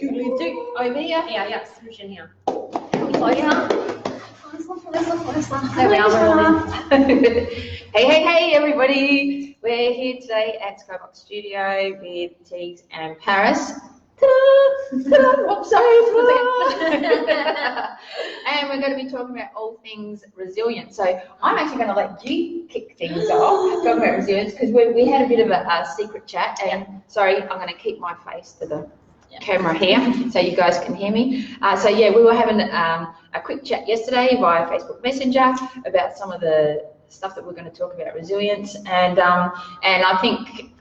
Scoodly do over here. Yeah, switch in here. Closer. There we are. Hey, everybody. We're here today at SkyBox Studio with Teagues and Paris. Whoops, sorry. And we're going to be talking about all things resilience. So I'm actually going to let you kick things off, talking about resilience, because we had a bit of a secret chat. And sorry, I'm going to keep my face to the camera here so you guys can hear me. So yeah, we were having a quick chat yesterday via Facebook Messenger about some of the stuff that we're going to talk about resilience, and I think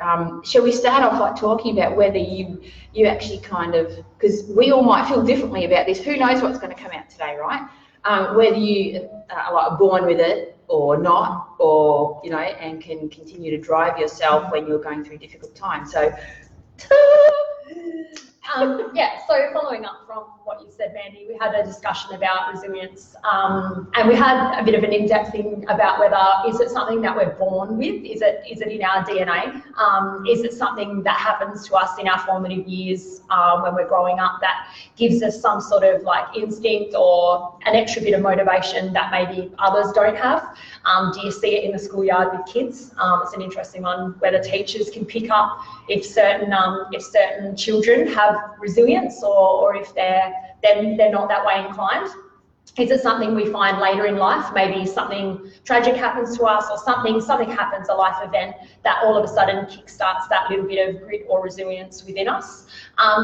shall we start off like talking about whether you actually kind of, because we all might feel differently about this, who knows what's going to come out today, right? Whether you are like born with it or not, or you know, and can continue to drive yourself when you're going through difficult times. So yeah, so following up from what you said, Mandy, we had a discussion about resilience, and we had a bit of an in-depth thing about whether is it something that we're born with, is it in our DNA, is it something that happens to us in our formative years when we're growing up that gives us some sort of like instinct or an extra bit of motivation that maybe others don't have. Do you see it in the schoolyard with kids? It's an interesting one, whether teachers can pick up if certain children have resilience or if they're not that way inclined. Is it something we find later in life? Maybe something tragic happens to us, or something happens, a life event that all of a sudden kickstarts that little bit of grit or resilience within us?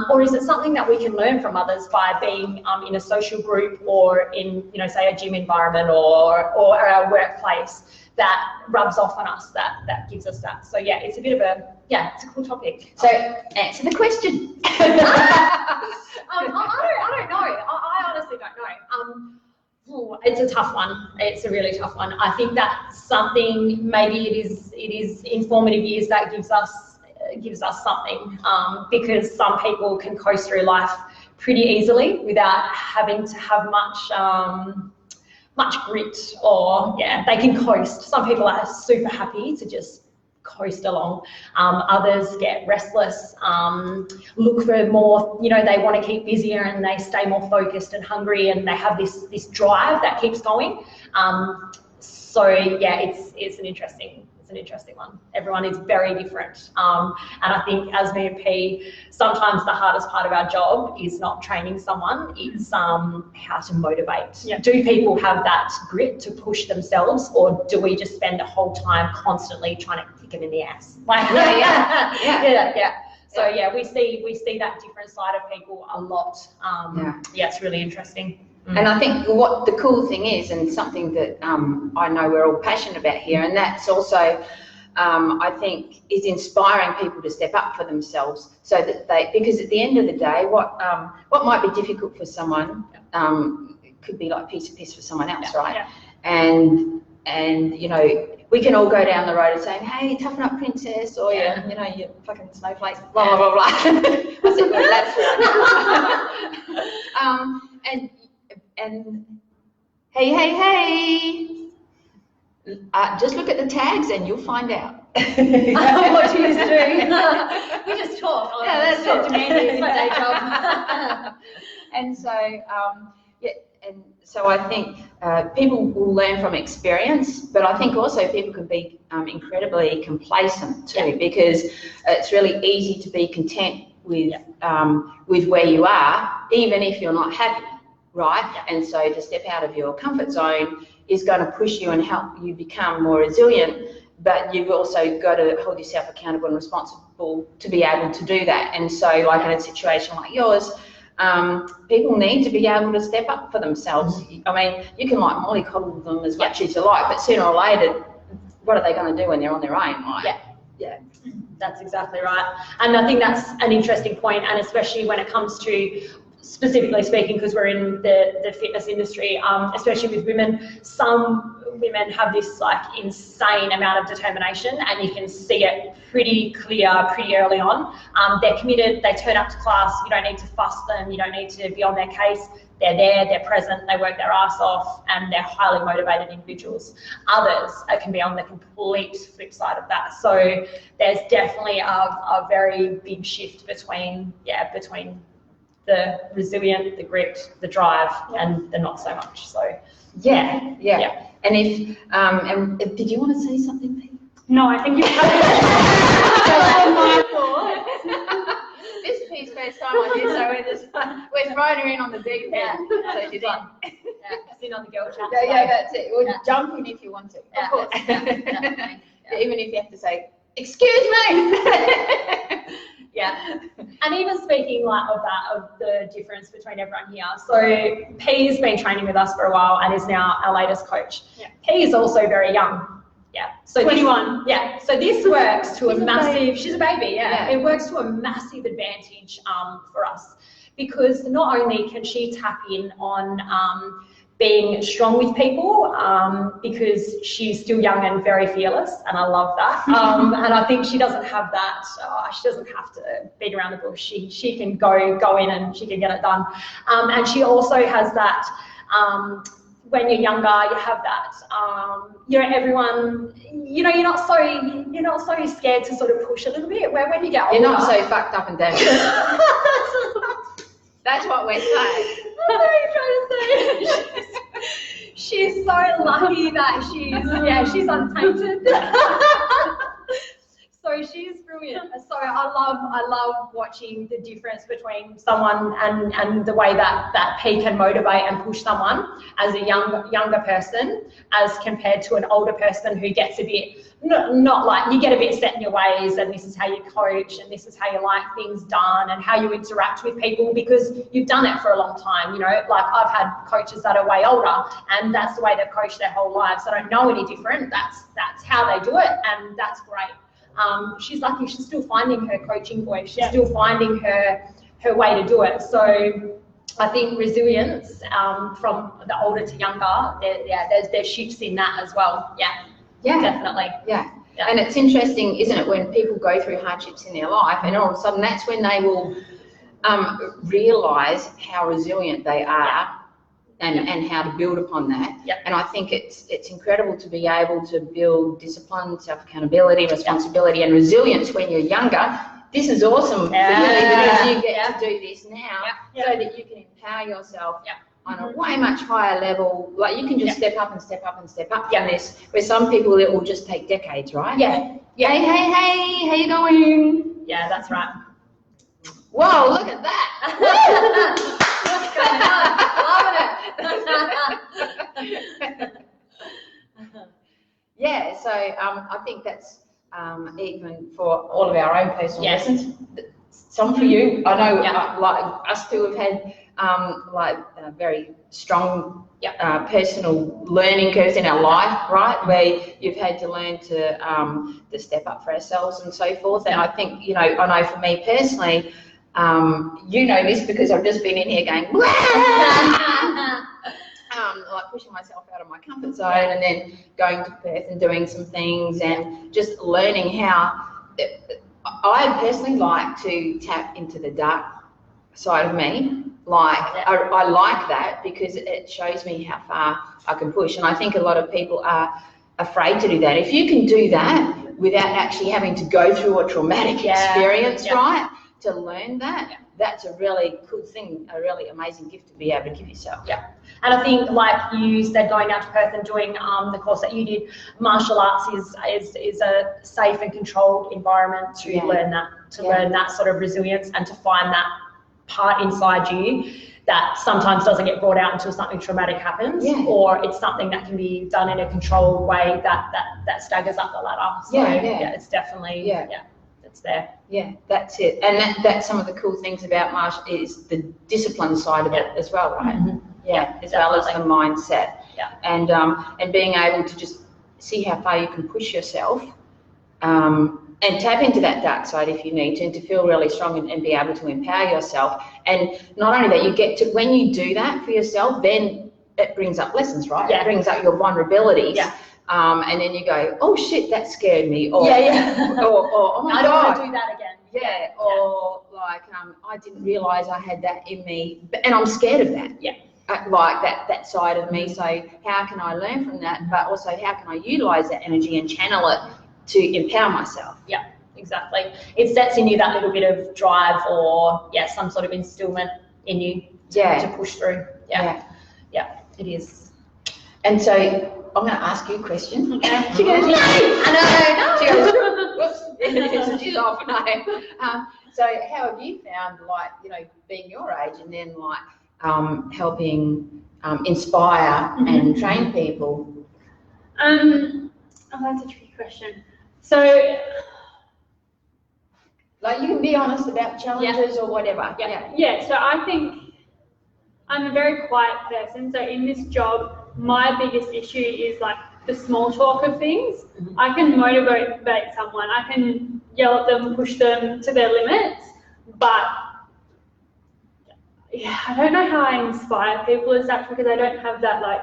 Or is it something that we can learn from others by being in a social group or in, you know, say a gym environment or our workplace that rubs off on us, that gives us that? So yeah, it's a bit of a, it's a cool topic. So answer the question. I don't know. I honestly don't know. It's a tough one. It's a really tough one. I think that's something, maybe it is in formative years that gives us something, because some people can coast through life pretty easily without having to have much grit, or they can coast. Some people are super happy to just coast along. Others get restless, look for more, you know, they want to keep busier and they stay more focused and hungry, and they have this drive that keeps going. So yeah, it's an interesting one. Everyone is very different, and I think as me and P, sometimes the hardest part of our job is not training someone, it's how to motivate. Do people have that grit to push themselves, or do we just spend the whole time constantly trying to kick them in the ass? Like, So we see that different side of people a lot. It's really interesting. And I think what the cool thing is, and something that I know we're all passionate about here, and that's also, I think, is inspiring people to step up for themselves, so that because at the end of the day, what might be difficult for someone could be like a piece of piss for someone else, right? And you know, we can all go down the road and saying, hey, toughen up, princess, or you know, you fucking snowflakes, blah blah blah blah. I said, well, that's right. And hey, just look at the tags and you'll find out. What you used to do. We just talk. That's talk to Mandy. It's my day job. And so, and so I think people will learn from experience, but I think also people can be incredibly complacent too, because it's really easy to be content with where you are, even if you're not happy. Right? And so to step out of your comfort zone is going to push you and help you become more resilient, but you've also got to hold yourself accountable and responsible to be able to do that. And so like in a situation like yours, people need to be able to step up for themselves. I mean, you can like mollycoddle them as much as you like, but sooner or later, what are they going to do when they're on their own? Right? Yeah. That's exactly right. And I think that's an interesting point, and especially when it comes to, specifically speaking, because we're in the fitness industry, especially with women, some women have this like insane amount of determination, and you can see it pretty clear pretty early on. They're committed, they turn up to class, you don't need to fuss them, you don't need to be on their case. They're there, they're present, they work their ass off, and they're highly motivated individuals. Others can be on the complete flip side of that. So there's definitely a very big shift between the resilient, the grit, the drive, and the not so much. So yeah. And if and did you want to say something, Pete? no, I think you have my thoughts. This is Pete's first time on this, so we're throwing her in on the deep end. So she's in. She's in on the girl chat. Yeah, that's it. Well, jump in if you want to. Of course. Definitely. Even if you have to say, "Excuse me." Yeah, and even speaking like of that, of the difference between everyone here. So P's been training with us for a while and is now our latest coach. Yeah. P is also very young. Yeah. So 21. So this works to a massive. She's a baby. Yeah. It works to a massive advantage for us because not only can she tap in on being strong with people because she's still young and very fearless, and I love that. And I think she doesn't have that. She doesn't have to beat around the bush. She can go in and she can get it done. And she also has that. When you're younger, you have that. Everyone. You're not so scared to sort of push a little bit. Where when you get older, you're not so fucked up and down. That's what we're saying. What are you trying to say? She's so lucky that she's untainted. So she's brilliant. So I love watching the difference between someone and the way that P can motivate and push someone as a younger person as compared to an older person who gets a bit not like you get a bit set in your ways, and this is how you coach and this is how you like things done and how you interact with people because you've done it for a long time. Like I've had coaches that are way older and that's the way they've coached their whole lives. I don't know any different. That's how they do it, and that's great. She's lucky. She's still finding her coaching voice. She's still finding her way to do it. So I think resilience from the older to younger, there's shifts in that as well. Yeah, definitely. Yeah. And it's interesting, isn't it, when people go through hardships in their life and all of a sudden that's when they will realise how resilient they are and how to build upon that. And I think it's incredible to be able to build discipline, self-accountability, responsibility and resilience when you're younger. This is awesome for you because you get to do this now so that you can empower yourself on a way much higher level. Like you can just step up and step up and step up from this, where some people it will just take decades, right? Hey, how you going? Yeah, that's right. Whoa, look at that. What's going on? Loving it. So I think that's even for all of our own personal lessons. Some for you. I know like us two have had very strong personal learning curves in our life, right? Where you've had to learn to step up for ourselves and so forth. And I think, I know for me personally, this because I've just been in here going, like pushing myself out of my comfort zone and then going to Perth and doing some things and just learning how I personally like to tap into the dark side of me. I like that because it shows me how far I can push, and I think a lot of people are afraid to do that. If you can do that without actually having to go through a traumatic experience, right, to learn that, that's a really good thing, a really amazing gift to be able to give yourself. And I think, like you said, going out to Perth and doing the course that you did, martial arts is a safe and controlled environment to learn that sort of resilience and to find that part inside you that sometimes doesn't get brought out until something traumatic happens, or it's something that can be done in a controlled way that staggers up the ladder. So it's definitely it's there. That's it. And that's some of the cool things about martial is the discipline side of it as well, right? As well as the mindset. And being able to just see how far you can push yourself. And tap into that dark side if you need to, and to feel really strong and be able to empower yourself. And not only that, you get to, when you do that for yourself, then it brings up lessons, right? It brings up your vulnerabilities. And then you go, oh shit, that scared me. Or, or oh my God. I don't want to do that again. Or like, I didn't realise I had that in me, and I'm scared of that. Like that side of me. So how can I learn from that? But also, how can I utilise that energy and channel it to empower myself? Exactly. It sets in you that little bit of drive or some sort of instillment in you Yeah. to push through. Yeah, it is. And so I'm going to ask you a question. Okay. She goes, no, I know. She goes, whoops, she's off. No. So how have you found, like, you know, being your age and then like helping inspire and train people? Oh, that's a tricky question. So, like, you can be honest about challenges or whatever. Yeah, so I think I'm a very quiet person. So in this job, my biggest issue is like the small talk of things. I can motivate someone. I can yell at them, push them to their limits, but yeah, I don't know how I inspire people as such because I don't have that like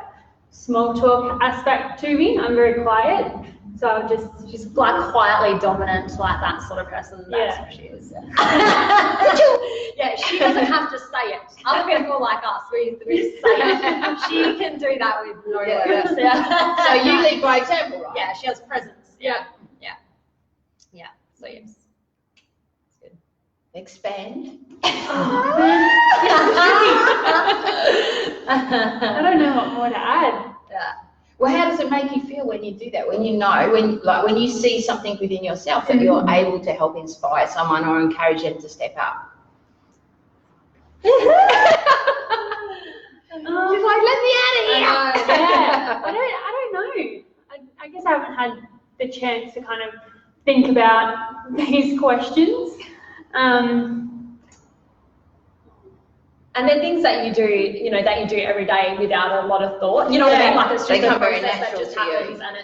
small talk aspect to me. I'm very quiet. So I'll just Like quietly dominant, like that sort of person. That's Yeah. what she is. Yeah, she doesn't have to say it. Other people like us, we say it. She can do that with no words. Yeah. So you lead by example, right? Yeah, she has presence. Yeah. So yes. It's good. Expand. I don't know what more to add. Yeah. Well, how does it make you feel when you do that? When you know, when you see something within yourself that you're able to help inspire someone or encourage them to step up? She's like, let me out of here. Yeah, I don't know. I guess I haven't had the chance to kind of think about these questions. And they're things that you do, you know, that you do every day without a lot of thought. You know what I mean? Like it's They just a come very process that natural just to you. happens, and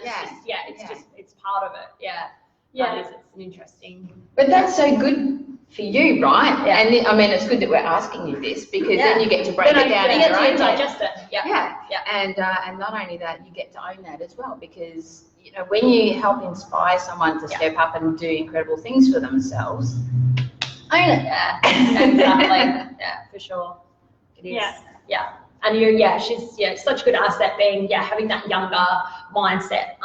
it's part of it. Yeah. Yeah. It's an interesting. But that's so good for you, right? Yeah. And I mean, it's good that we're asking you this because then you get to break it down in You your get own to way. digest it. Yeah. And not only that, you get to own that as well because, you know, when you help inspire someone to step up and do incredible things for themselves, own it. Yeah. Exactly. Yeah, for sure. It is. Yeah. And she's such a good asset being, having that younger mindset.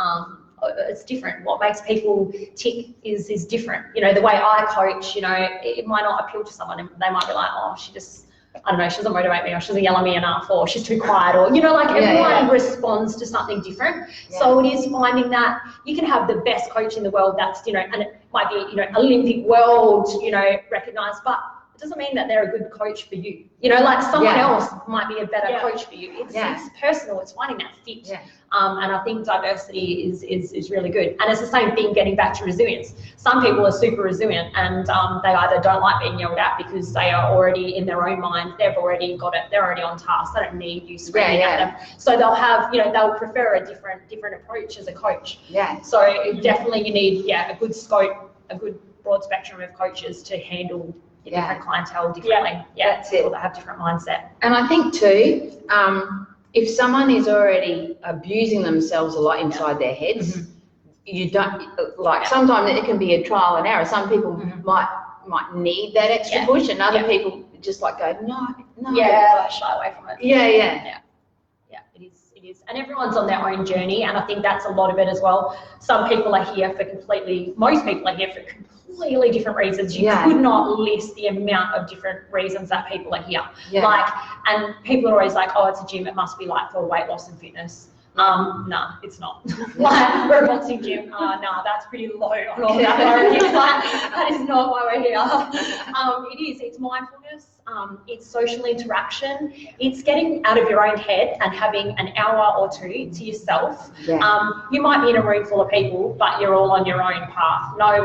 It's different. What makes people tick is different. You know, the way I coach, you know, it might not appeal to someone and they might be like, oh, she just, I don't know, she doesn't motivate me or she doesn't yell at me enough or she's too quiet or, you know, like everyone responds to something different. Yeah. So it is finding that you can have the best coach in the world that's, you know, and it might be, you know, Olympic world, you know, recognized, but it doesn't mean that they're a good coach for you. You know, like someone else might be a better coach for you. It's personal. It's finding that fit. Yeah. And I think diversity is really good. And it's the same thing getting back to resilience. Some people are super resilient and they either don't like being yelled at because they are already in their own mind. They've already got it. They're already on task. They don't need you screaming at them. So they'll have, you know, they'll prefer a different approach as a coach. Yeah. So definitely you need, a good scope, a good broad spectrum of coaches to handle different clientele differently. Yeah, that's it. Or they have different mindset. And I think too, if someone is already abusing themselves a lot inside their heads, you don't like. Sometimes it can be a trial and error. Some people might need that extra push, and other people just like go no. Yeah, shy away from it. Yeah. It is, and everyone's on their own journey, and I think that's a lot of it as well. Some people are here for most people are here for completely different reasons. You could not list the amount of different reasons that people are here. Yeah. Like, and people are always like, oh, it's a gym, it must be like for weight loss and fitness. No, it's not. Like, we're a boxing gym. That's pretty low on all that priorities. Like, that is not why we're here. It's mindfulness, it's social interaction, it's getting out of your own head and having an hour or two to yourself. Yeah. You might be in a room full of people, but you're all on your own path. No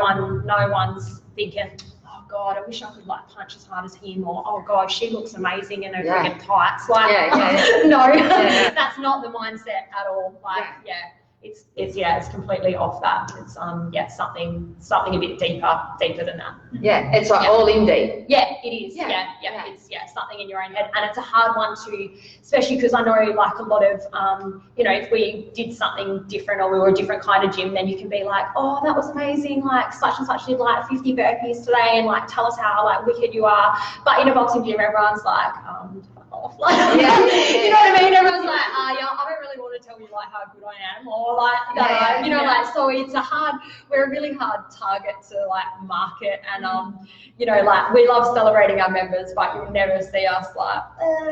one's thinking, oh God, I wish I could like punch as hard as him, or oh God, she looks amazing in her freaking tights. Like, no, that's not the mindset at all. Like, it's completely off that. It's something a bit deeper than that. Yeah, it's like all in deep. Yeah, it is. Yeah. It's something in your own head, and it's a hard one to, especially because I know like a lot of you know, if we did something different or we were a different kind of gym, then you can be like, oh, that was amazing, like such and such did like 50 burpees today, and like tell us how like wicked you are. But in a boxing gym, everyone's like, off. Like, you know what I mean? Everyone's like, I don't really want to tell you like how good I am, or like, like, so we're a really hard target to like market, and like we love celebrating our members, but you'll never see us like,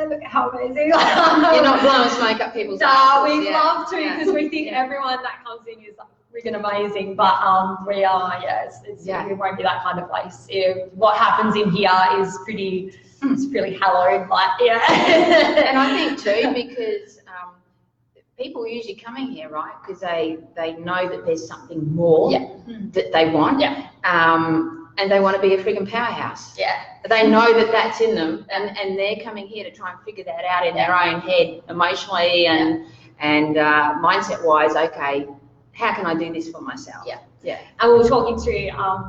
look at how amazing. You're not blowing smoke up people's asses. We love to, because we think everyone that comes in is like freaking amazing, but we are, we won't be that kind of place. What happens in here is it's really hallowed, like, And I think too, because people are usually coming here, right, because they know that there's something more that they want, and they want to be a friggin' powerhouse. They know that that's in them, and they're coming here to try and figure that out in their own head, emotionally and mindset-wise. Okay, how can I do this for myself? And we were talking to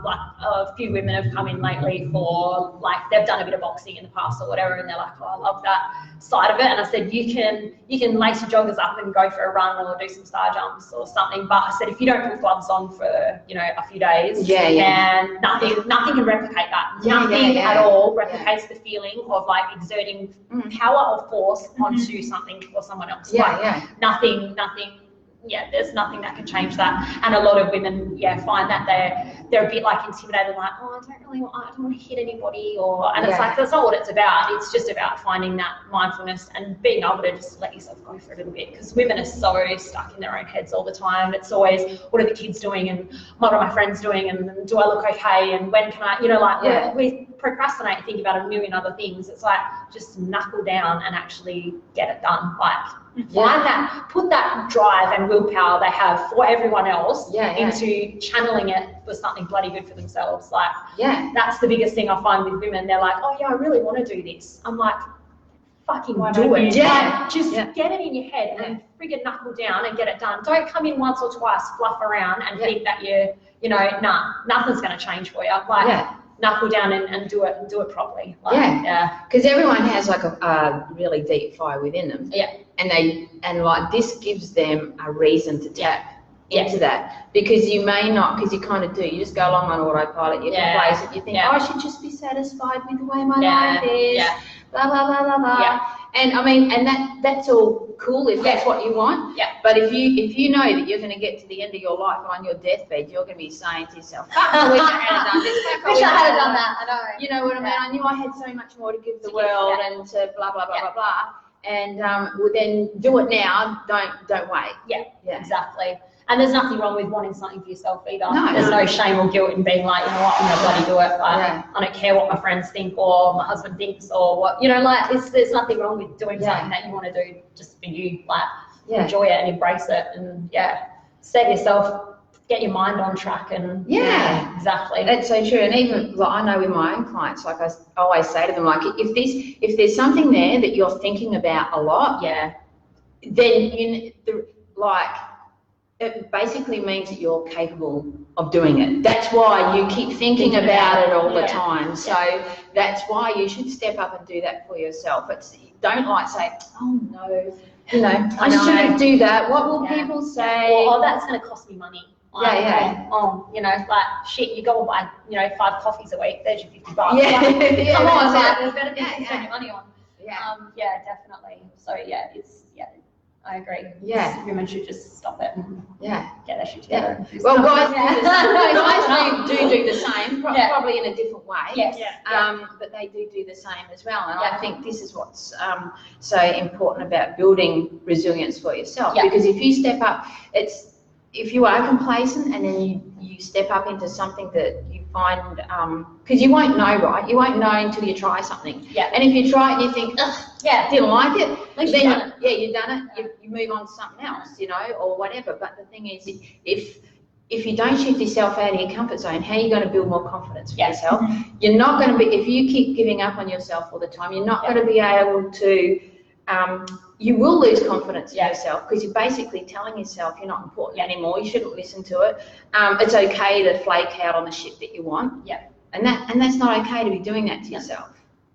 like a few women have come in lately for like they've done a bit of boxing in the past or whatever, and they're like, oh, I love that side of it. And I said, you can lace your joggers up and go for a run or do some star jumps or something. But I said, if you don't put gloves on for a few days, and nothing can replicate that. Nothing at all replicates the feeling of like exerting power or force onto something for someone else. Nothing. There's nothing that can change that. And a lot of women, find that they're a bit like intimidated, like, oh, I don't want to hit anybody, and it's like, that's not what it's about. It's just about finding that mindfulness and being able to just let yourself go for a little bit, because women are so stuck in their own heads all the time. It's always, what are the kids doing, and what are my friends doing, and do I look okay, and when can I, we procrastinate, think about a million other things. It's like, just knuckle down and actually get it done. Find that, put that drive and willpower they have for everyone else into channeling it for something bloody good for themselves. That's the biggest thing I find with women. They're like, oh yeah, I really want to do this. I'm like, fucking do it. Just get it in your head and friggin' knuckle down and get it done. Don't come in once or twice, fluff around and think that nothing's going to change for you. Knuckle down and do it properly. Because everyone has like a really deep fire within them. And like this gives them a reason to tap into that, because you may not, because you kind of do, you just go along on autopilot, you're complacent, you think, oh, I should just be satisfied with the way my life is, blah, blah, blah, blah, blah. And I mean, and that's all cool if that's what you want. But if you know that you're going to get to the end of your life on your deathbed, you're going to be saying to yourself, fuck, I wish I had done this. Wish I had done that. I know. You know what I mean? I knew I had so much more to give the world and to blah, blah, blah, blah, blah. And well, then do it now. Don't wait. Exactly. And there's nothing wrong with wanting something for yourself either. There's no shame or guilt in being like, you know what, I'm gonna bloody do it. I don't care what my friends think or my husband thinks or what, there's nothing wrong with doing something that you want to do just for you. Enjoy it and embrace it, and set yourself, get your mind on track, and exactly. That's so true. And even like I know with my own clients, like I always say to them, like if there's something there that you're thinking about a lot, then it basically means that you're capable of doing it. That's why you keep thinking about it all the time. So that's why you should step up and do that for yourself. Don't say, oh no, I shouldn't do that. What will people say? Oh, that's going to cost me money. Shit, you go and buy, 5 coffees a week, there's your $50. Come on, there's better things to spend your money on. Definitely. So I agree. Women should just stop it and get their shit together. Well, guys do the same, probably in a different way. But they do the same as well. And I think this is what's so important about building resilience for yourself. Because if you step up, if you are complacent and then you step up into something that you find, because you won't know, right? You won't know until you try something. And if you try it and you think, didn't like it, then you've done it. You move on to something else, or whatever. But the thing is, if you don't shift yourself out of your comfort zone, how are you going to build more confidence for yourself? You're not going to be, if you keep giving up on yourself all the time, you're not going to be able to, you will lose confidence in yourself, because you're basically telling yourself you're not important anymore. You shouldn't listen to it. It's okay to flake out on the shit that you want. And that's not okay to be doing that to yourself.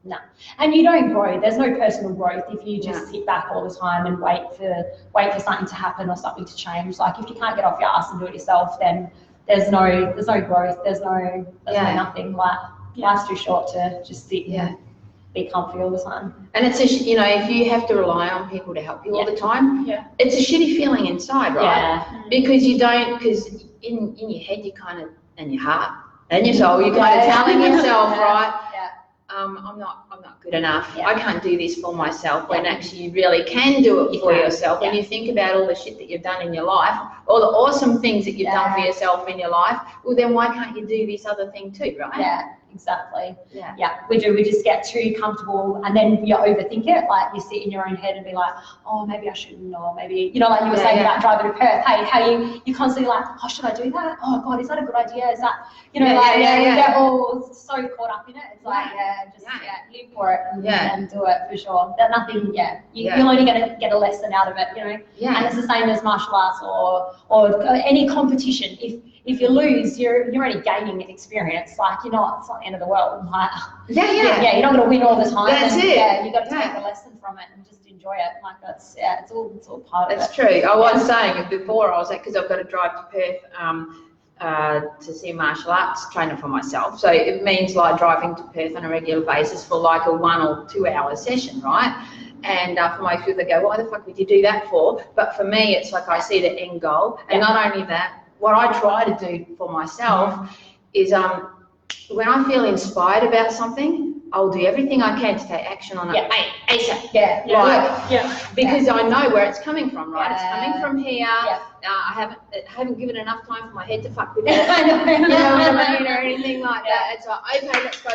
No, and you don't grow. There's no personal growth if you just sit back all the time and wait for something to happen or something to change. Like if you can't get off your ass and do it yourself, then there's no growth. There's no nothing. Life's too short to just sit. be comfy all the time. And it's you know, if you have to rely on people to help you all the time, it's a shitty feeling inside, right? Yeah. Because you don't, because in your head you kind of, and your heart and your soul, you're kind of telling yourself, right? I'm not good enough. I can't do this for myself. When actually you really can do it for yourself. When you think about all the shit that you've done in your life, all the awesome things that you've done for yourself in your life, well then why can't you do this other thing too, right? Yeah, exactly. Yeah, we do. We just get too comfortable, and then you overthink it. Like you sit in your own head and be like, oh, maybe I shouldn't, or maybe, you know, like you were saying about driving to Perth. Hey, how you constantly like, oh, should I do that? Oh God, is that a good idea? Is that, you know, we get all so caught up in it. It's like, just live for it and do it for sure. That nothing, you're only going to get a lesson out of it, you know. And it's the same as martial arts or any competition. If you lose, you're only gaining experience. Like it's not the end of the world. Like, you're not going to win all the time. That's it. Yeah, you got to take a lesson from it and just enjoy it. Like it's all part of it. That's true. I was saying before, I was like, because I've got to drive to Perth to see a martial arts trainer for myself. So it means like driving to Perth on a regular basis for like a 1 or 2 hour session, right? And for most people, they go, why the fuck would you do that for? But for me, it's like I see the end goal. And not only that, what I try to do for myself is when I feel inspired about something, I'll do everything I can to take action on it. ASAP. Because I know where it's coming from, right? It's coming from here. I haven't given enough time for my head to fuck with it. You know what I mean? Or anything like that. It's like, okay, let's go.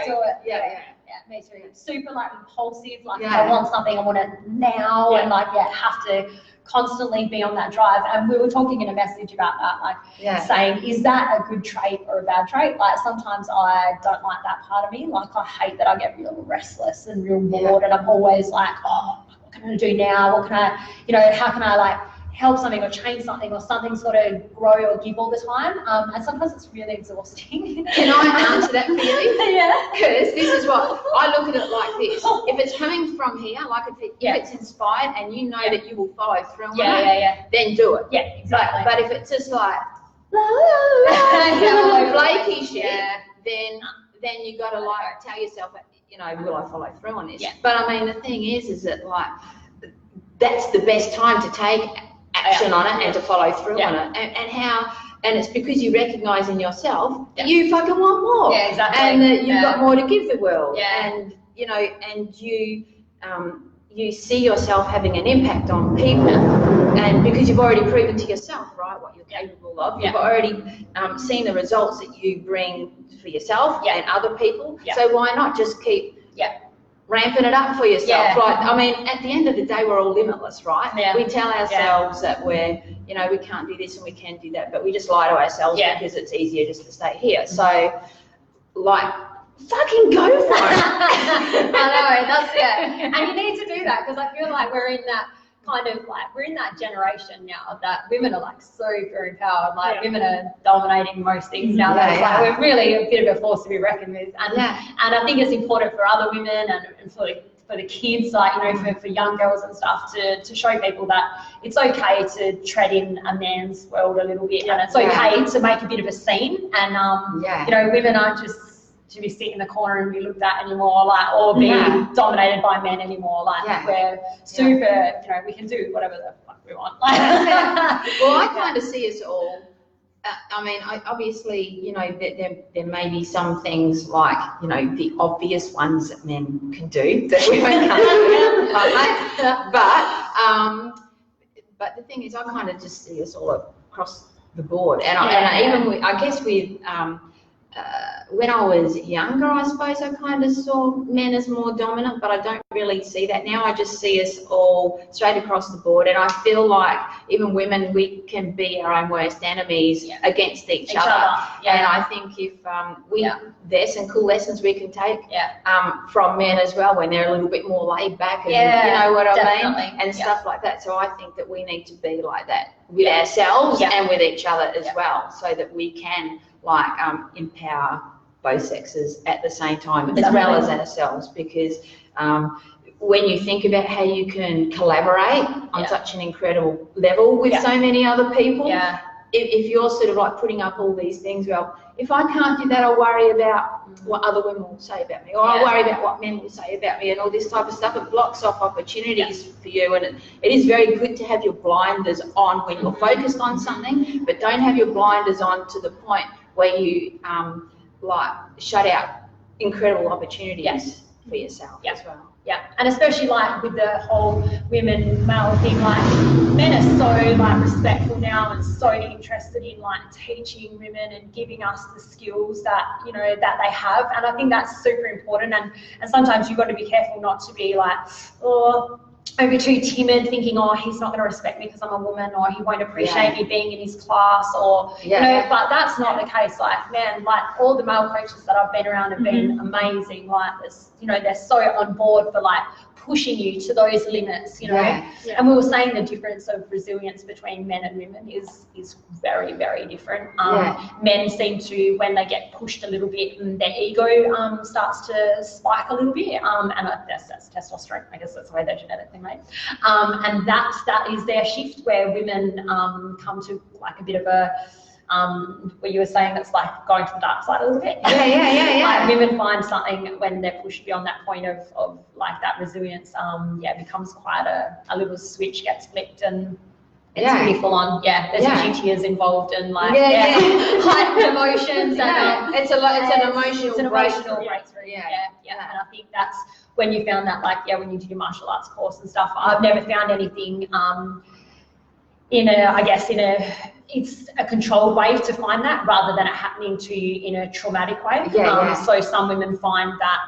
Do it. Yeah, me too. Super like impulsive, like if I want something, I want it now, and like have to constantly be on that drive. And we were talking in a message about that, like saying, is that a good trait or a bad trait? Like sometimes I don't like that part of me. Like I hate that I get real restless and real bored, and I'm always like, oh, what can I do now? What can I, you know, how can I like help something or change something, or something's got to grow or give all the time, and sometimes it's really exhausting. Can I answer that feeling? Because this is what I look at it like this: if it's coming from here, like if it's inspired and you know that you will follow through on it, then do it. Yeah, exactly. But if it's just like flaky shit, then you got to like tell yourself, you know, will I follow through on this? But I mean, the thing is that like that's the best time to take action on it and to follow through on it, and it's because you recognise in yourself that you fucking want more, and that you've got more to give the world, and you know, and you see yourself having an impact on people, and because you've already proven to yourself, right, what you're capable of, you've already seen the results that you bring for yourself and other people, so why not just keep ramping it up for yourself? Like, I mean, at the end of the day, we're all limitless, right? We tell ourselves that we're, you know, we can't do this and we can do that, but we just lie to ourselves because it's easier just to stay here. So, like, fucking go for it. I know, that's and you need to do that, because I feel like we're in that kind of like, we're in that generation now that women are like so very empowered, like women are dominating most things nowadays. Like we're really a bit of a force to be reckoned with, and I think it's important for other women and for the kids, like, you know, for young girls and stuff, to show people that it's okay to tread in a man's world a little bit, and it's okay to make a bit of a scene, and you know, women aren't just to be sit in the corner and be looked at anymore, like, or be dominated by men anymore. Like we're super, you know, we can do whatever the fuck we want. Well, I kind of see us all. I mean, obviously, you know, there may be some things like, you know, the obvious ones that men can do that women can't do. But the thing is, I kind of just see us all across the board, and I guess with when I was younger, I suppose I kind of saw men as more dominant, but I don't really see that now. I just see us all straight across the board, and I feel like even women, we can be our own worst enemies against each other. And I think if there's some cool lessons we can take from men as well, when they're a little bit more laid back, and you know what I mean, and stuff like that. So I think that we need to be like that with ourselves and with each other as well, so that we can like empower both sexes at the same time, as well as ourselves, because when you think about how you can collaborate on such an incredible level with so many other people, if you're sort of like putting up all these things, well, if I can't do that, I'll worry about what other women will say about me, or I'll worry about what men will say about me, and all this type of stuff. It blocks off opportunities for you, and it is very good to have your blinders on when you're focused on something, but don't have your blinders on to the point where you like shut out incredible opportunities for yourself as well. Yeah, and especially like with the whole women male thing, like men are so like respectful now and so interested in like teaching women and giving us the skills that that they have, and I think that's super important. And sometimes you've got to be careful not to be like, oh, maybe too timid, thinking, oh, he's not going to respect me because I'm a woman, or he won't appreciate me being in his class, or but that's not the case. Like, man, like all the male coaches that I've been around have been amazing. Like, they're so on board for like pushing you to those limits, And we were saying the difference of resilience between men and women is very, very different. Men seem to, when they get pushed a little bit, and their ego starts to spike a little bit, and that's testosterone. I guess that's the way they're genetically made. And that is their shift, where women come to like a bit of a where you were saying it's like going to the dark side a little bit. Like women find something when they're pushed beyond that point of like that resilience. It becomes quite a little switch gets flipped, and it's pretty full on. There's usually tears involved, and like heightened emotions. And it's an emotional breakthrough. And I think that's when you found that, like, when you did your martial arts course and stuff. I've never found anything it's a controlled way to find that, rather than it happening to you in a traumatic way. So some women find that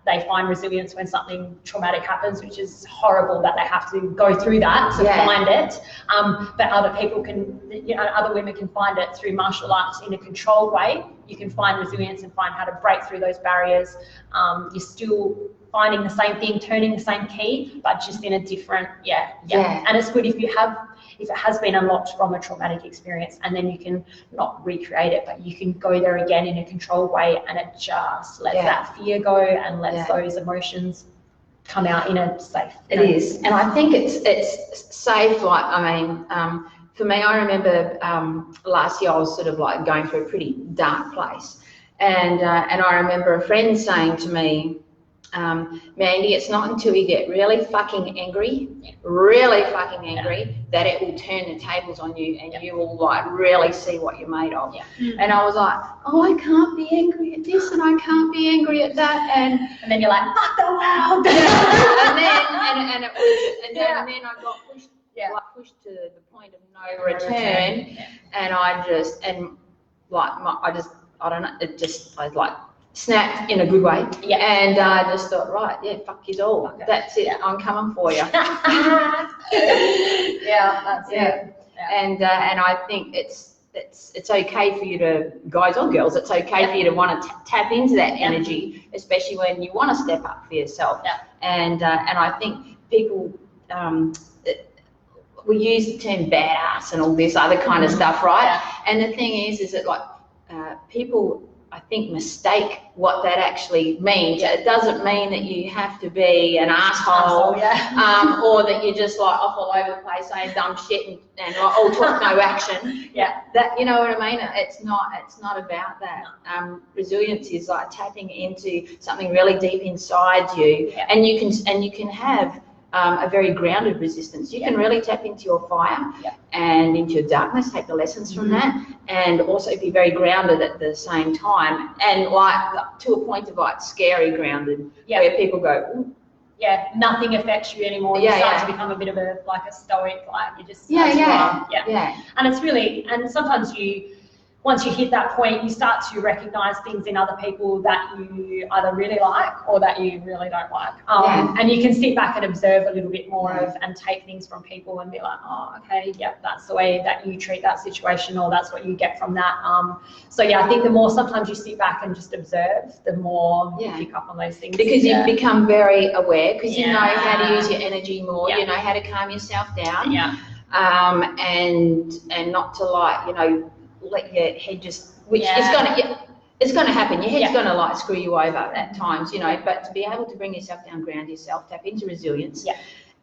they find resilience when something traumatic happens, which is horrible that they have to go through that to find it. But other people can, other women can find it through martial arts in a controlled way. You can find resilience and find how to break through those barriers. You're still finding the same thing, turning the same key, but just in a different, And it's good if it has been unlocked from a traumatic experience, and then you can not recreate it, but you can go there again in a controlled way, and it just lets that fear go and lets those emotions come out in a safe. It is, and I think it's safe. Like, I mean, for me, I remember last year I was sort of like going through a pretty dark place, and I remember a friend saying to me, Mandy, it's not until you get really fucking angry, that it will turn the tables on you, and you will like really see what you're made of. And I was like, oh, I can't be angry at this, and I can't be angry at that, and then you're like, fuck the world. and then I got pushed to the point of no return, and I don't know, I like snapped in a good way, and I just thought, right, fuck you all, that's it, I'm coming for you. That's it. And I think it's okay for you to, guys or girls, it's okay for you to want to tap into that energy, especially when you want to step up for yourself. And I think people, we use the term badass and all this other kind of stuff, right? And the thing is that like people, I think, mistake what that actually means. It doesn't mean that you have to be an asshole, or that you're just like off all over the place saying dumb shit and all talk no action. That, you know what I mean? It's not about that. Resilience is like tapping into something really deep inside you, and you can have a very grounded resistance. You can really tap into your fire and into your darkness, take the lessons from that, and also be very grounded at the same time, and like to a point of like scary grounded, where people go, ooh. Nothing affects you anymore. You start to become a bit of a stoic, like you just and it's really, and sometimes once you hit that point, you start to recognize things in other people that you either really like or that you really don't like. And you can sit back and observe a little bit more of, and take things from people and be like, oh, okay, that's the way that you treat that situation, or that's what you get from that. I think the more sometimes you sit back and just observe, the more you pick up on those things. Because you become very aware, because you know how to use your energy more, you know how to calm yourself down, and not to like, let your head just, which it's gonna happen. Your head's gonna like screw you over at times, but to be able to bring yourself down, ground yourself, tap into resilience,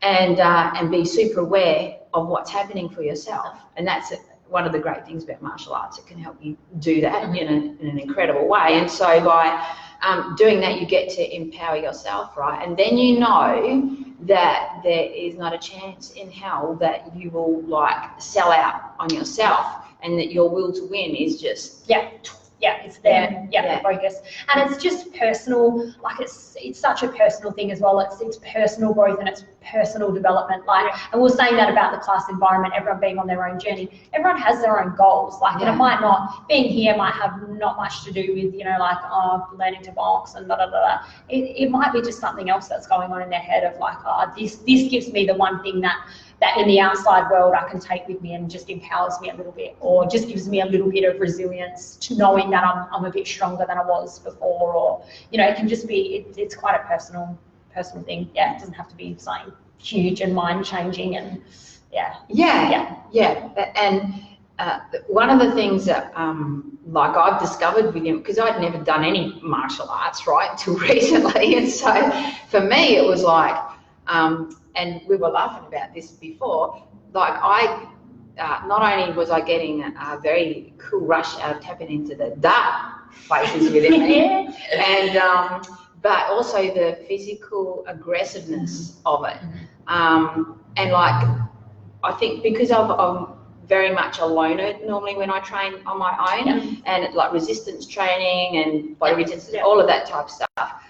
and be super aware of what's happening for yourself, and that's one of the great things about martial arts. It can help you do that in an incredible way. And so by doing that, you get to empower yourself, right? And then you know that there is not a chance in hell that you will like sell out on yourself, and that your will to win is just it's there, the focus. And it's just personal, like it's such a personal thing as well. It's personal growth and it's personal development. Like, and we're saying that about the class environment, everyone being on their own journey. Everyone has their own goals. Like, and it might not, being here might have not much to do with, you know, like, learning to box and It might be just something else that's going on in their head of like, this gives me the one thing that in the outside world I can take with me and just empowers me a little bit, or just gives me a little bit of resilience to knowing that I'm a bit stronger than I was before, or, you know, it can just be, it's quite a personal thing. Yeah, it doesn't have to be something huge and mind-changing and And one of the things that like I've discovered with him, because I'd never done any martial arts, right, till recently, and so for me it was like, and we were laughing about this before, like I, not only was I getting a very cool rush out of tapping into the dark places within me, and but also the physical aggressiveness of it. And like, I think because I'm very much a loner normally when I train on my own, and like resistance training and body resistance, all of that type of stuff,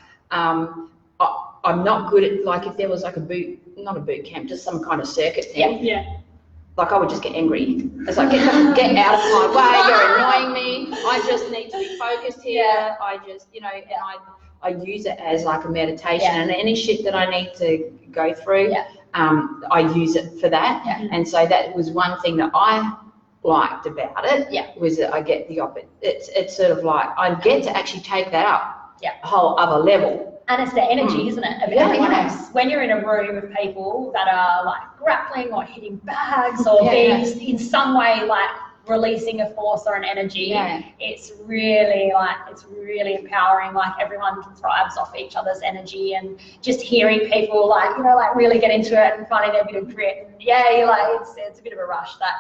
I'm not good at, like, if there was like not a boot camp, just some kind of circuit thing, like I would just get angry. It's like, get out of my way, you're annoying me, I just need to be focused here. I just, you know, and I use it as like a meditation, and any shit that I need to go through, I use it for that. And so that was one thing that I liked about it, was that I get the opposite. It's sort of like I get to actually take that up a whole other level. And it's the energy, isn't it, of everyone else. When you're in a room of people that are like grappling or hitting bags or being in some way like releasing a force or an energy, it's really empowering. Like, everyone thrives off each other's energy, and just hearing people like, you know, like really get into it and finding their bit of grit. And you're like, it's a bit of a rush that,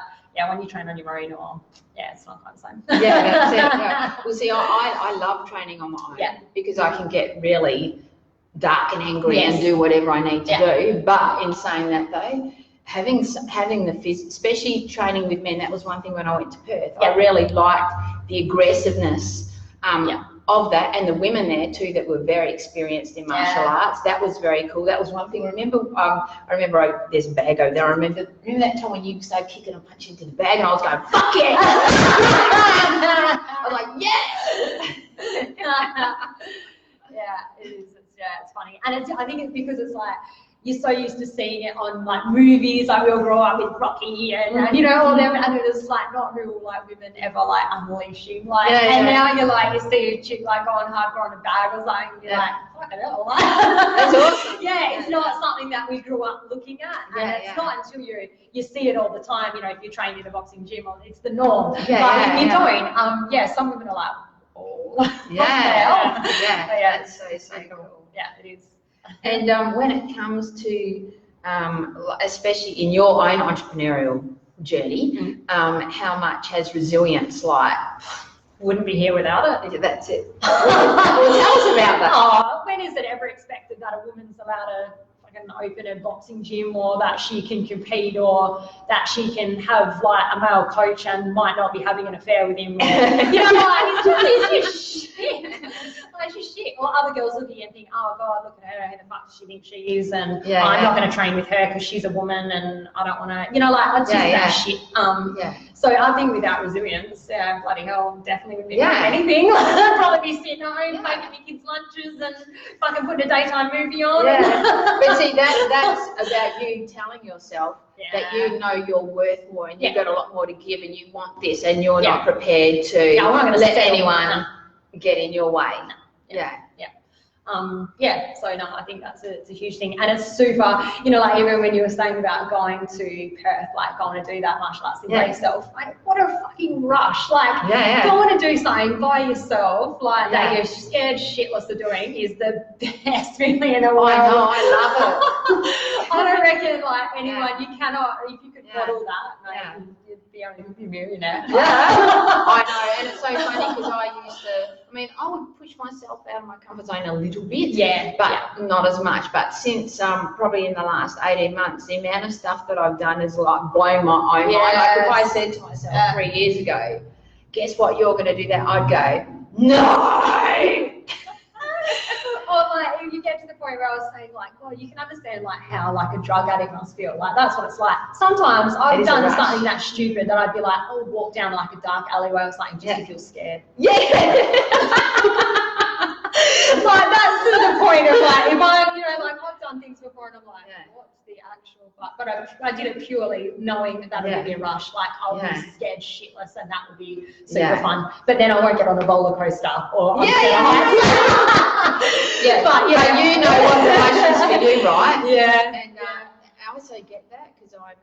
when you train on your own, or it's not quite the same. That's it. Well, see, I love training on my own because I can get really dark and angry and do whatever I need to do. But in saying that though, having the especially training with men, that was one thing when I went to Perth. I really liked the aggressiveness of that, and the women there too that were very experienced in martial arts. That was very cool. That was one thing. There's a bag over there. I remember that time when you started kicking and punching into the bag, and I was going, fuck it! I was like, yes! It is. It's funny, and I think it's because it's like, you're so used to seeing it on like movies. Like, we all grow up with Rocky and you know, all them, and it was like not real like women ever like unleashing like. And now you're like, you see a chick like going hardcore on a bag or something, and you're like, fucking hell, like. That's awesome. It's not something that we grew up looking at, and it's not until you see it all the time. You know, if you're trained in a boxing gym, it's the norm. But if you don't, some women are like, that's so cool. It is. And when it comes to, especially in your own entrepreneurial journey, how much has resilience, like, wouldn't be here without it. That's it. Well, tell us about that. When is it ever expected that a woman's allowed to open a boxing gym, or that she can compete, or that she can have like a male coach and might not be having an affair with him, or, you know, like, it's just shit. Like, she's shit. Or other girls look at you and think, oh God, look at her, who the fuck does she think she is, and I'm not going to train with her because she's a woman and I don't want to, you know, like, it's just that shit. So I think without resilience, bloody hell, definitely wouldn't be doing anything. I'd probably be sitting at home making my kids lunches and fucking putting a daytime movie on. But see, that's about you telling yourself that you know you're worth more, and you've got a lot more to give, and you want this, and you're not prepared to let anyone get in your way. So no, I think it's a huge thing, and it's super, you know, like even when you were saying about going to Perth, like going to do that martial arts thing by yourself, like what a fucking rush, like going to do something by yourself, like that you're scared shitless of doing, is the best feeling in the world. I know, I love it. I don't reckon like anyone, you cannot, if you could model that, like, you'd be able to be a millionaire. Yeah, I know, and it's so funny because I would push myself out of my comfort zone a little bit, but not as much. But since probably in the last 18 months, the amount of stuff that I've done is like blowing my own mind. Like if I said to myself 3 years ago, guess what, you're going to do that, I'd go, no. Or like if you get to the point where I was saying like, oh, you can understand like how like a drug addict must feel. Like that's what it's like. Sometimes I've done something that stupid that I'd be like, I'll walk down like a dark alleyway or something just to feel scared. Yeah. Like that's to the point of like if I, like I've done things before and I'm like, what's the actual? But I did it purely knowing that it would be a rush. Like I'll be scared shitless and that would be super fun. But then I won't get on a roller coaster or on But you know what the rush is for you, right? Yeah. And I also get that because I'm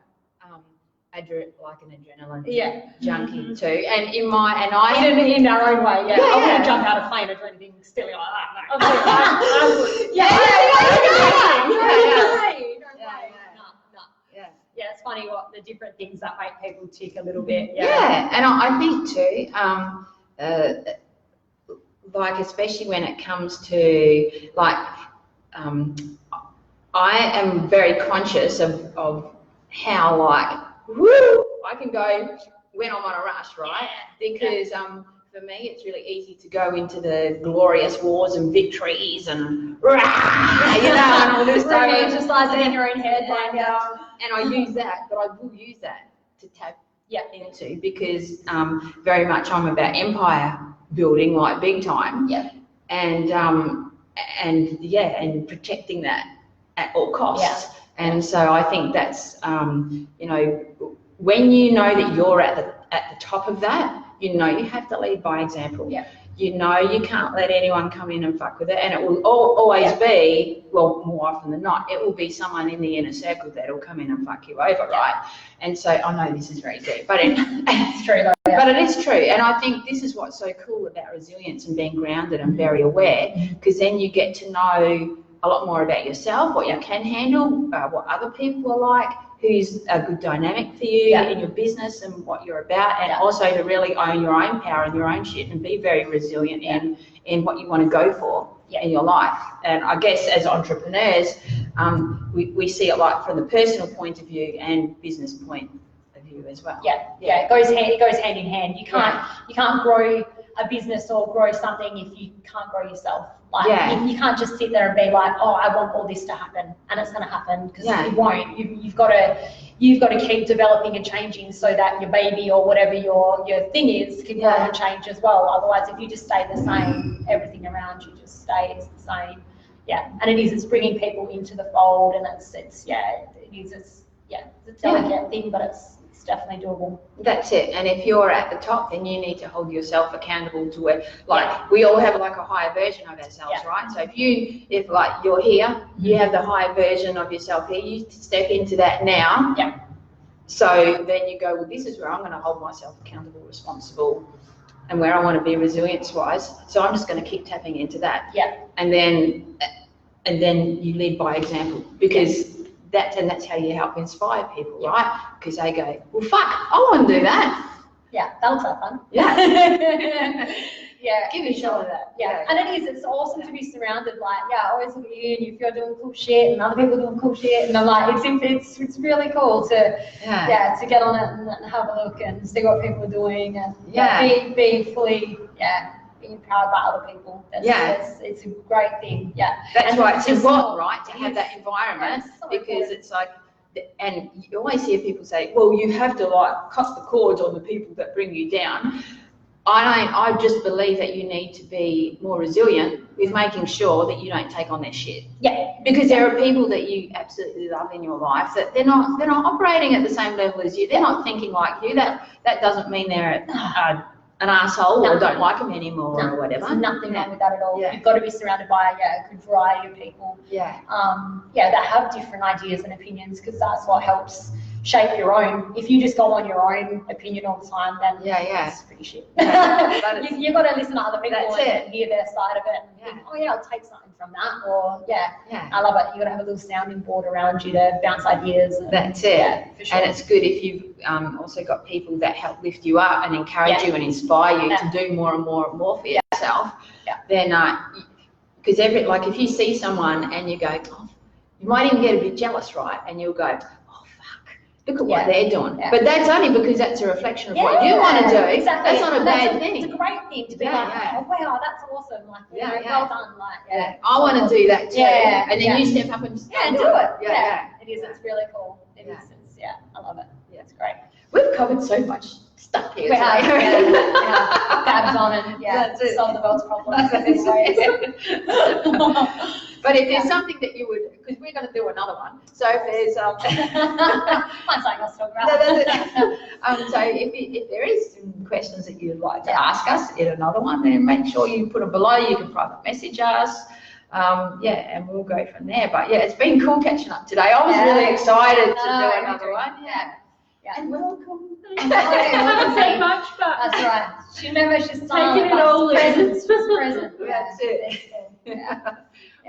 like an adrenaline junkie too. And in our own way, I wouldn't jump out of a plane or do anything silly like that. No. Yeah, it's funny what the different things that make people tick a little bit. Yeah, and I think too, like especially when it comes to like, I am very conscious of how like, I can go when I'm on a rush, right? Because for me, it's really easy to go into the glorious wars and victories and and all this stuff. Exercising in your own head, and I use that, but I will use that to tap into because very much I'm about empire building, like big time. And protecting that at all costs. And so I think that's when you know that you're at the top of that, you have to lead by example. You can't let anyone come in and fuck with it, and it will always be, well, more often than not, it will be someone in the inner circle that will come in and fuck you over, right? And so I know this is very deep, but it's true. But it is true, and I think this is what's so cool about resilience and being grounded and very aware, because then you get to know a lot more about yourself, what you can handle, what other people are like, who's a good dynamic for you in your business and what you're about, and also to really own your own power and your own shit and be very resilient in what you want to go for in your life. And I guess as entrepreneurs, we see it like from the personal point of view and business point of view as well. It goes hand in hand. You can't grow a business or grow something if you can't grow yourself. You can't just sit there and be like, oh, I want all this to happen, and it's going to happen, because it won't. You've got to keep developing and changing so that your baby or whatever your thing is can grow and change as well. Otherwise, if you just stay the same, everything around you just stays the same. And it's bringing people into the fold, and it's a delicate thing, but it's definitely doable. That's it. And if you're at the top, then you need to hold yourself accountable to where, we all have like a higher version of ourselves, right? So if you're here, you have the higher version of yourself here, you step into that now. So then you go, well, this is where I'm going to hold myself accountable, responsible, and where I want to be resilience-wise. So I'm just going to keep tapping into that. And then you lead by example, because that's how you help inspire people, right? Because they go, well, fuck, I want to do that. That'll be fun. Give me a shot of that. And it's awesome to be surrounded, I always look at you and if you're doing cool shit and other people are doing cool shit, and I'm like, it's really cool to get on it and have a look and see what people are doing and be fully being empowered by other people. It's a great thing. That's why it's important, right, to have that environment, because it's like, and you always hear people say, well, you have to cut the cords on the people that bring you down. I just believe that you need to be more resilient with making sure that you don't take on their shit. Because there are people that you absolutely love in your life that they're not operating at the same level as you. They're not thinking like you. That doesn't mean they're an asshole or don't like them anymore or whatever. There's nothing wrong with that at all. You've got to be surrounded by a good variety of people. That have different ideas and opinions, because that's what helps shape your own. If you just go on your own opinion all the time, then it's pretty shit. You've got to listen to other people and hear their side of it. And think, oh yeah, I'll take something from that. Or I love it. You've got to have a little sounding board around you to bounce ideas. And, that's it. Yeah, for sure. And it's good if you've also got people that help lift you up and encourage you and inspire you to do more and more and more for yourself. Then, because like if you see someone and you go, oh, you might even get a bit jealous, right? And you'll go, look at what they're doing. But that's only because that's a reflection of what you want to do. Exactly. That's not a bad thing. It's a great thing to be like, oh, wow, that's awesome. Like, well done. Like, I want to do that too. And then you step up and just do it. It is. It's really cool. It is. I love it. It's great. We've covered so much stuff here. We have. Dabs on and solve the world's problems. But if there's something that you would, because we're going to do another one. So if there's mine's something else to talk about. So if there is some questions that you'd like to ask us in another one, then make sure you put them below. You can private message us. And we'll go from there. But it's been cool catching up today. I was really excited to do another one. And welcome. I haven't said much, but that's right. She's taking it all in. Present. That's it.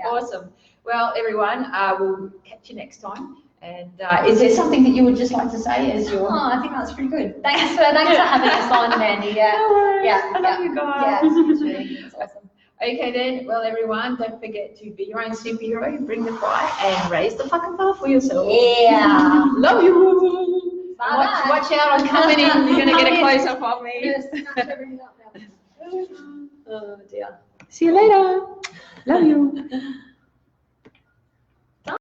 Awesome. Well, everyone, we'll catch you next time. And is there something that you would just like to say as your? Oh, I think that's pretty good. Thanks for having us on, Mandy. I love you guys. It's awesome. Okay then, well everyone, don't forget to be your own superhero, bring the fire, and raise the fucking bar for yourself. Yeah. Love you. Watch out, I'm coming in. You're going to get a close up of me. Oh dear. See you later. Love you.